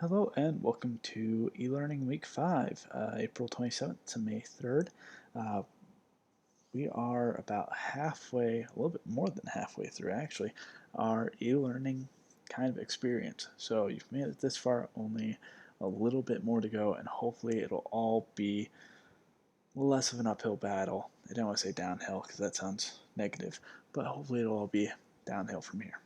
Hello and welcome to eLearning Week 5, April 27th to May 3rd. Uh, we are about halfway, a little bit more than halfway through actually, our e-learning kind of experience. So you've made it this far, only a little bit more to go, and hopefully it'll all be less of an uphill battle. I don't want to say downhill because that sounds negative, but hopefully it'll all be downhill from here.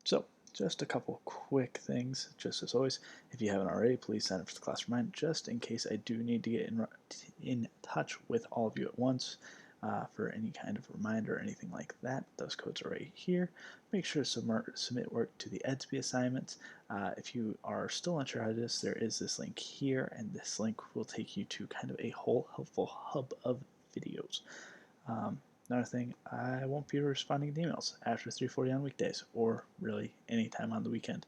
So, just a couple quick things, just as always. If you haven't already, please sign up for the class remind, just in case I do need to get in touch with all of you at once for any kind of reminder or anything like that. Those codes are right here. Make sure to submit work to the EDSB assignments. If you are still unsure how to do this, there is this link here, and this link will take you to kind of a whole helpful hub of videos. Another thing, I won't be responding to emails after 3:40 on weekdays, or really any time on the weekend.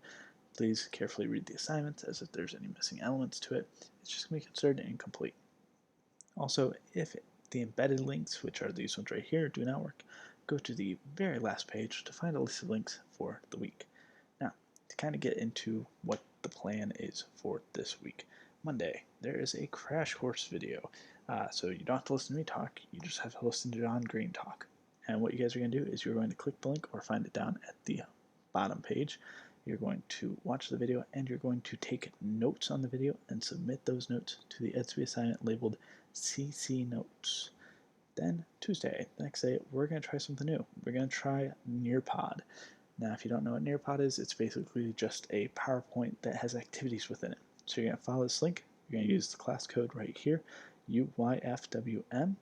Please carefully read the assignments, as if there's any missing elements to it, it's just going to be considered incomplete. Also, if the embedded links, which are these ones right here, do not work, go to the very last page to find a list of links for the week. Now, to kind of get into what the plan is for this week. Monday, there is a crash course video. So you don't have to listen to me talk, you just have to listen to John Green talk. And what you guys are going to do is you're going to click the link or find it down at the bottom page. You're going to watch the video and you're going to take notes on the video and submit those notes to the EDSB assignment labeled CC Notes. Then Tuesday, the next day, we're going to try something new. We're going to try Nearpod. Now, if you don't know what Nearpod is, it's basically just a PowerPoint that has activities within it. So you're going to follow this link. You're going to use the class code right here, UYFWM,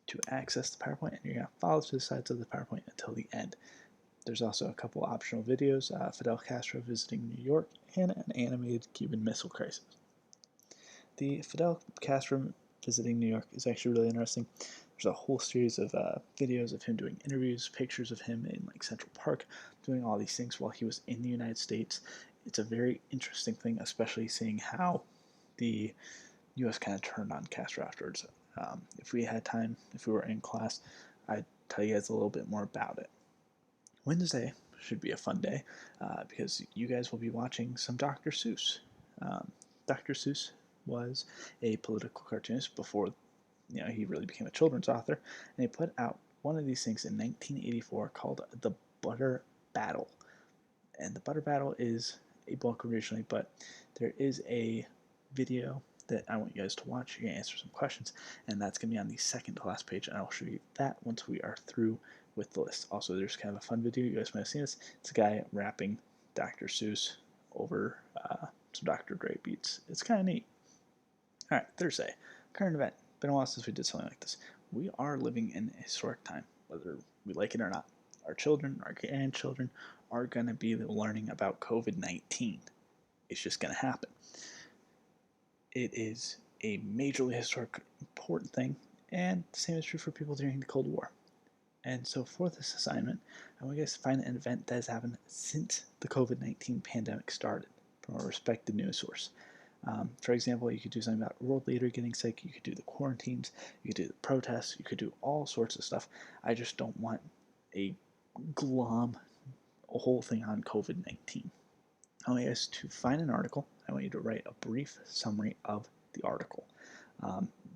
to access the PowerPoint, and you're going to follow to the sides of the PowerPoint until the end. There's also a couple optional videos, Fidel Castro visiting New York, and an animated Cuban Missile Crisis. The Fidel Castro visiting New York is actually really interesting. There's a whole series of videos of him doing interviews, pictures of him in like Central Park, doing all these things while he was in the United States. It's a very interesting thing, especially seeing how the U.S. kind of turned on Castro afterwards. If we had time, if we were in class, I'd tell you guys a little bit more about it. Wednesday should be a fun day because you guys will be watching some Dr. Seuss. Dr. Seuss was a political cartoonist before he really became a children's author, and he put out one of these things in 1984 called The Butter Battle. And The Butter Battle is a book originally, but there is a video that I want you guys to watch. You're going to answer some questions, and that's going to be on the second to last page, and I'll show you that once we are through with the list. Also, there's kind of a fun video. You guys might have seen this. It's a guy rapping Dr. Seuss over some Dr. Dre beats. It's kind of neat. All right, Thursday, current event. Been a while since we did something like this. We are living in a historic time, whether we like it or not. Our children, our grandchildren are going to be learning about COVID-19. It's just going to happen. It is a majorly historic, important thing, and the same is true for people during the Cold War. And so for this assignment, I want you guys to find an event that has happened since the COVID-19 pandemic started from a respected news source. For example, you could do something about a world leader getting sick, you could do the quarantines, you could do the protests, you could do all sorts of stuff. I just don't want a whole thing on COVID-19. I want you guys to find an article. I want you to write a brief summary of the article.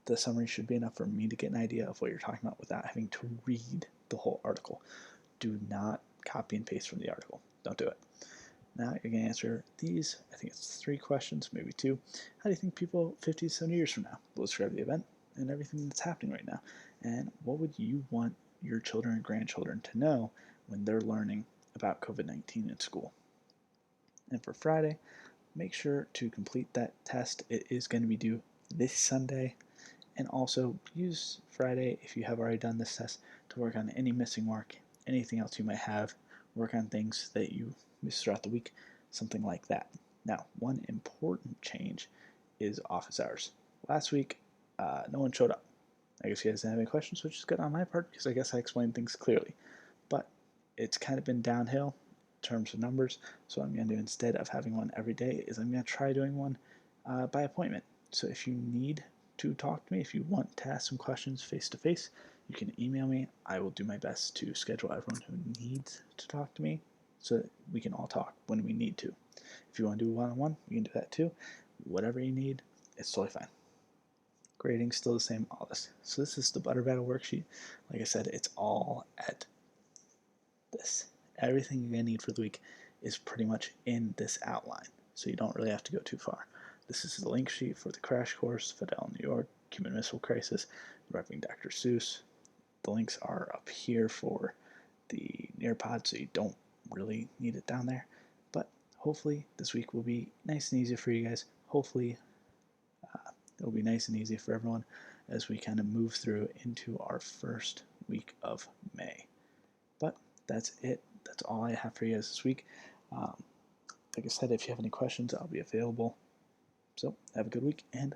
The summary should be enough for me to get an idea of what you're talking about without having to read the whole article. Do not copy and paste from the article. Don't do it. Now you're going to answer these, I think it's 3 questions, maybe 2. How do you think people 50 to 70 years from now will describe the event and everything that's happening right now? And what would you want your children and grandchildren to know when they're learning about COVID-19 in school? And for Friday, make sure to complete that test. It is going to be due this Sunday. And also use Friday, if you have already done this test, to work on any missing work, anything else you might have, work on things that you missed throughout the week, something like that. Now, one important change is office hours. Last week, no one showed up. I guess you guys didn't have any questions, which is good on my part because I guess I explained things clearly. But it's kind of been downhill in terms of numbers, so what I'm going to do instead of having one every day is I'm going to try doing one by appointment. So if you need to talk to me, if you want to ask some questions face-to-face, you can email me. I will do my best to schedule everyone who needs to talk to me so that we can all talk when we need to. If you want to do one-on-one, you can do that too. Whatever you need, it's totally fine. Grading still the same, all this. So this is the butter battle worksheet. Like I said, it's all at this. Everything you're going to need for the week is pretty much in this outline, so you don't really have to go too far. This is the link sheet for the crash course, Fidel, New York, Cuban Missile Crisis, repping Dr. Seuss. The links are up here for the Nearpod, so you don't really need it down there. But hopefully this week will be nice and easy for you guys. Hopefully it'll be nice and easy for everyone as we kind of move through into our first week of May. But that's it. That's all I have for you guys this week. Like I said, if you have any questions, I'll be available. So have a good week, and